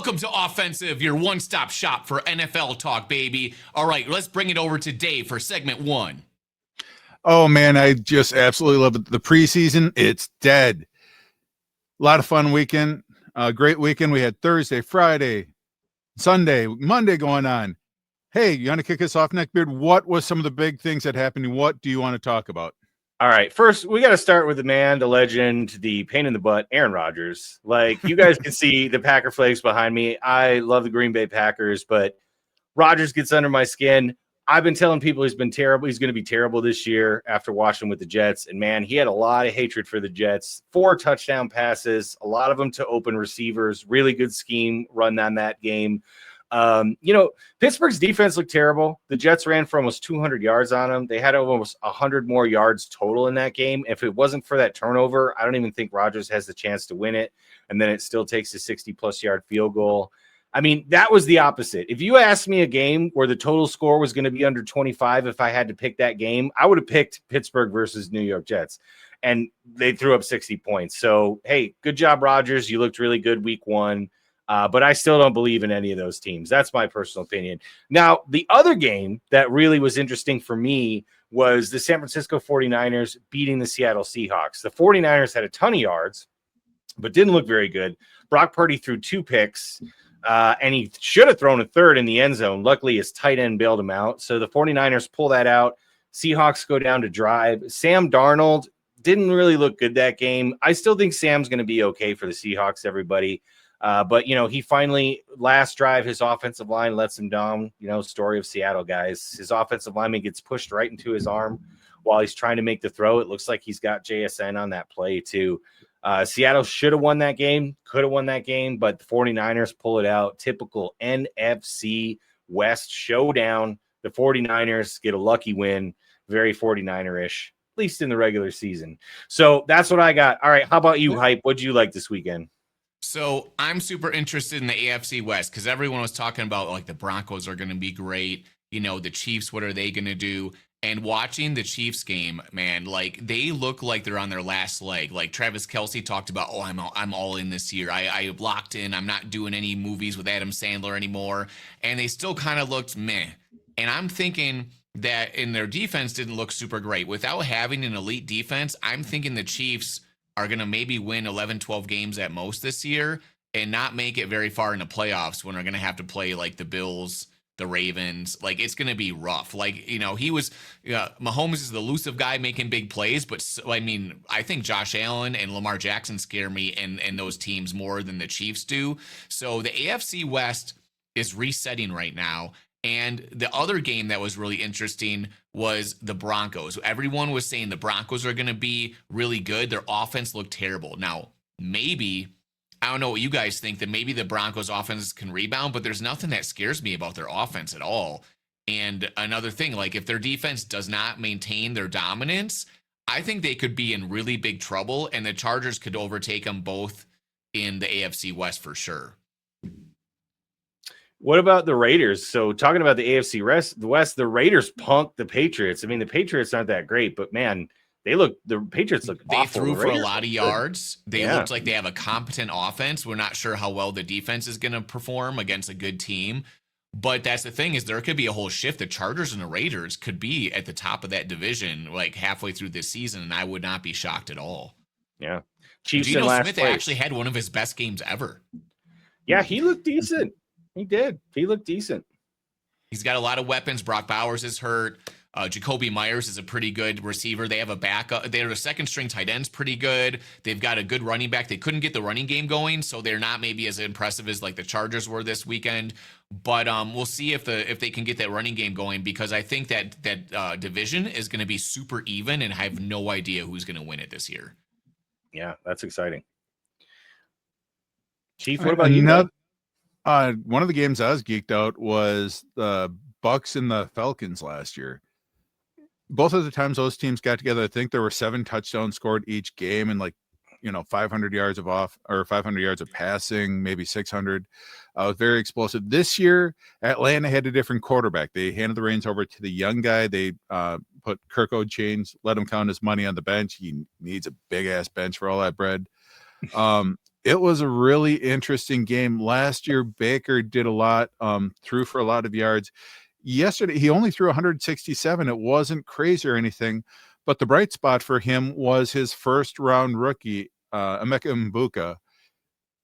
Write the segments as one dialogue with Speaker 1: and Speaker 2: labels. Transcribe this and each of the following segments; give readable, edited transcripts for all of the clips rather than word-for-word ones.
Speaker 1: Welcome to Offensive, your one-stop shop for NFL talk, baby. All right, let's bring it over to Dave for segment 1.
Speaker 2: Oh, man, I just absolutely love it. The preseason, it's dead. A lot of fun weekend. Great weekend. We had Thursday, Friday, Sunday, Monday going on. Hey, you want to kick us off, Neckbeard? What was some of the big things that happened? What do you want to talk about?
Speaker 3: All right. First, we got to start with the man, the legend, the pain in the butt, Aaron Rodgers. Like, you guys can see the Packer flags behind me. I love the Green Bay Packers, but Rodgers gets under my skin. I've been telling people he's been terrible. He's going to be terrible this year after watching with the Jets. And, man, he had a lot of hatred for the Jets. 4 touchdown passes, a lot of them to open receivers. Really good scheme run on that game. Pittsburgh's defense looked terrible. The Jets ran for almost 200 yards on them. They had almost 100 more yards total in that game. If it wasn't for that turnover, I don't even think Rodgers has the chance to win it. And then it still takes a 60-plus yard field goal. I mean, that was the opposite. If you asked me a game where the total score was going to be under 25, if I had to pick that game, I would have picked Pittsburgh versus New York Jets. And they threw up 60 points. So, hey, good job, Rodgers. You looked really good week 1. But I still don't believe in any of those teams. That's my personal opinion. Now, the other game that really was interesting for me was the San Francisco 49ers beating the Seattle Seahawks. The 49ers had a ton of yards, but didn't look very good. Brock Purdy threw 2 picks, and he should have thrown a third in the end zone. Luckily, his tight end bailed him out. So the 49ers pull that out. Seahawks go down to drive. Sam Darnold didn't really look good that game. I still think Sam's going to be okay for the Seahawks, everybody. But, he finally, last drive, his offensive line lets him down. Story of Seattle, guys. His offensive lineman gets pushed right into his arm while he's trying to make the throw. It looks like he's got JSN on that play, too. Seattle should have won that game, could have won that game, but the 49ers pull it out. Typical NFC West showdown. The 49ers get a lucky win, very 49er-ish, at least in the regular season. So that's what I got. All right, how about you, Hype? What'd you like this weekend?
Speaker 1: So I'm super interested in the AFC West because everyone was talking about like the Broncos are going to be great. The Chiefs, what are they going to do? And watching the Chiefs game, man, like they look like they're on their last leg. Like Travis Kelce talked about, I'm all in this year. I locked in. I'm not doing any movies with Adam Sandler anymore. And they still kind of looked meh. And I'm thinking that in their defense didn't look super great. Without having an elite defense, I'm thinking the Chiefs are going to maybe win 11, 12 games at most this year and not make it very far in the playoffs when they're going to have to play like the Bills, the Ravens. Like it's going to be rough. Like, Mahomes is the elusive guy making big plays, but I think Josh Allen and Lamar Jackson scare me and those teams more than the Chiefs do. So the AFC West is resetting right now. And the other game that was really interesting was the Broncos. Everyone was saying the Broncos are going to be really good. Their offense looked terrible. Now, maybe, I don't know what you guys think, that maybe the Broncos offense can rebound, but there's nothing that scares me about their offense at all. And another thing, like if their defense does not maintain their dominance, I think they could be in really big trouble, and the Chargers could overtake them both in the AFC West for sure.
Speaker 3: What about the Raiders? So talking about the AFC West, the Raiders punked the Patriots. I mean, the Patriots aren't that great, but man, the Patriots look awful.
Speaker 1: They threw for a lot of yards. They
Speaker 3: Yeah.
Speaker 1: looked like they have a competent offense. We're not sure how well the defense is going to perform against a good team. But that's the thing, is there could be a whole shift. The Chargers and the Raiders could be at the top of that division like halfway through this season, and I would not be shocked at all.
Speaker 3: Yeah. Chiefs
Speaker 1: Geno
Speaker 3: in last
Speaker 1: Smith
Speaker 3: place.
Speaker 1: actually had one of his best games ever.
Speaker 3: Yeah, he looked decent. He did. He looked decent.
Speaker 1: He's got a lot of weapons. Brock Bowers is hurt. Jacoby Myers is a pretty good receiver. They have a backup. Their second string tight end's pretty good. They've got a good running back. They couldn't get the running game going, so they're not maybe as impressive as like the Chargers were this weekend. But we'll see if they can get that running game going, because I think that division is going to be super even, and I have no idea who's going to win it this year.
Speaker 3: Yeah, that's exciting. Chief, what about you?
Speaker 2: One of the games I was geeked out was the Bucks and the Falcons last year. Both of the times those teams got together, I think there were 7 touchdowns scored each game, and 500 yards of 500 yards of passing, maybe 600. Very explosive. This year, Atlanta had a different quarterback. They handed the reins over to the young guy. They put Kirk O'Chains, let him count his money on the bench. He needs a big ass bench for all that bread. It was a really interesting game. Last year, Baker did a lot, threw for a lot of yards. Yesterday, he only threw 167. It wasn't crazy or anything, but the bright spot for him was his first round rookie, Emeka Mbuka.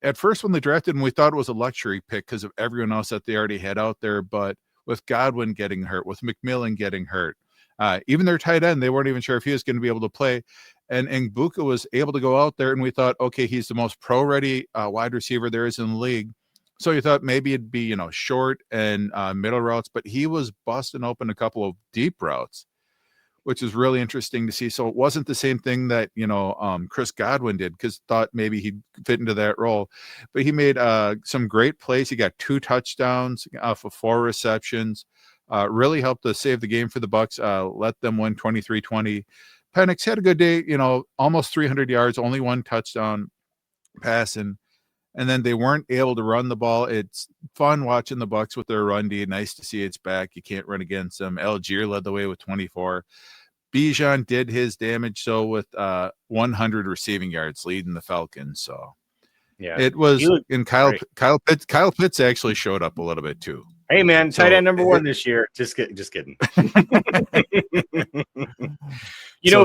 Speaker 2: At first, when they drafted him, we thought it was a luxury pick because of everyone else that they already had out there. But with Godwin getting hurt, with McMillan getting hurt, even their tight end, they weren't even sure if he was going to be able to play. And Mbuka was able to go out there, and we thought, okay, he's the most pro-ready wide receiver there is in the league. So you thought maybe it'd be, short and middle routes, but he was busting open a couple of deep routes, which is really interesting to see. So it wasn't the same thing that, Chris Godwin did, because thought maybe he'd fit into that role. But he made some great plays. He got 2 touchdowns off of 4 receptions. Really helped to save the game for the Bucks. Let them win 23-20. Penix had a good day, almost 300 yards, only 1 touchdown passing. And then they weren't able to run the ball. It's fun watching the Bucks with their run D. Nice to see it's back. You can't run against them. Algier led the way with 24. Bijan did his damage, so with 100 receiving yards, leading the Falcons. So
Speaker 3: yeah,
Speaker 2: it was. And Kyle Pitts actually showed up a little bit too.
Speaker 3: Hey man, tight end number 1 this year. Just kidding.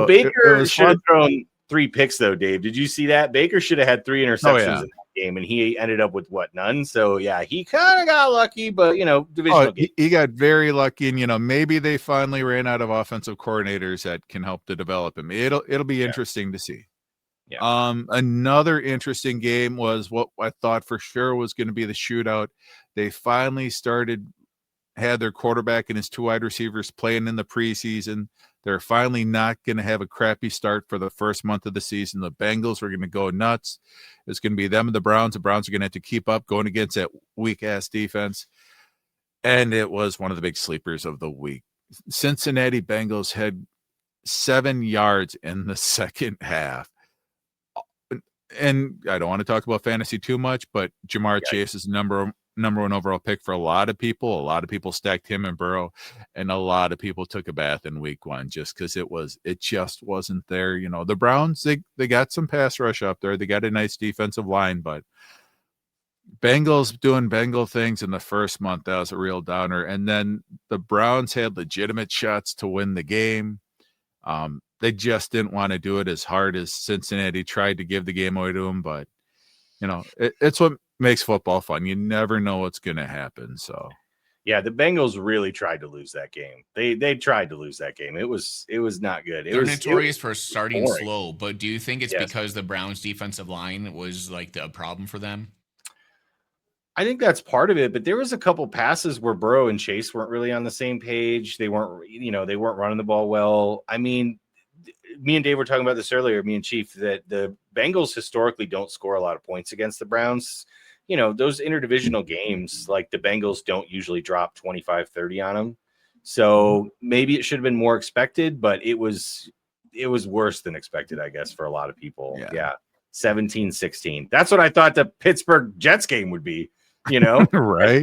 Speaker 3: Baker should have thrown 3 picks though, Dave. Did you see that? Baker should have had 3 interceptions in that game, and he ended up with none. So yeah, he kind of got lucky, but divisional game.
Speaker 2: He got very lucky, and maybe they finally ran out of offensive coordinators that can help to develop him. It'll be interesting to see.
Speaker 3: Yeah.
Speaker 2: Another interesting game was what I thought for sure was going to be the shootout. They finally had their quarterback and his 2 wide receivers playing in the preseason. They're finally not going to have a crappy start for the first month of the season. The Bengals are going to go nuts. It's going to be them and the Browns. The Browns are going to have to keep up going against that weak-ass defense. And it was one of the big sleepers of the week. Cincinnati Bengals had 7 yards in the second half. And I don't want to talk about fantasy too much, but Jamar Chase is number 1 overall pick for a lot of people. A lot of people stacked him and Burrow, and a lot of people took a bath in week 1 just because it just wasn't there. The Browns, they got some pass rush up there. They got a nice defensive line, but Bengals doing Bengal things in the first month, that was a real downer. And then the Browns had legitimate shots to win the game. They just didn't want to do it as hard as Cincinnati tried to give the game away to them. But, it's what makes football fun. You never know what's going to happen. So,
Speaker 3: yeah, the Bengals really tried to lose that game. They tried to lose that game. It was not good.
Speaker 1: They're notorious for starting slow, but do you think it's because the Browns' defensive line was like the problem for them?
Speaker 3: I think that's part of it, but there was a couple passes where Burrow and Chase weren't really on the same page. They weren't running the ball well. I mean, me and Dave were talking about this earlier, me and Chief, that the Bengals historically don't score a lot of points against the Browns. Those interdivisional games, like the Bengals don't usually drop 25-30 on them. So maybe it should have been more expected, but it was worse than expected, I guess, for a lot of people. Yeah. 17-16. That's what I thought the Pittsburgh Jets game would be,
Speaker 2: right.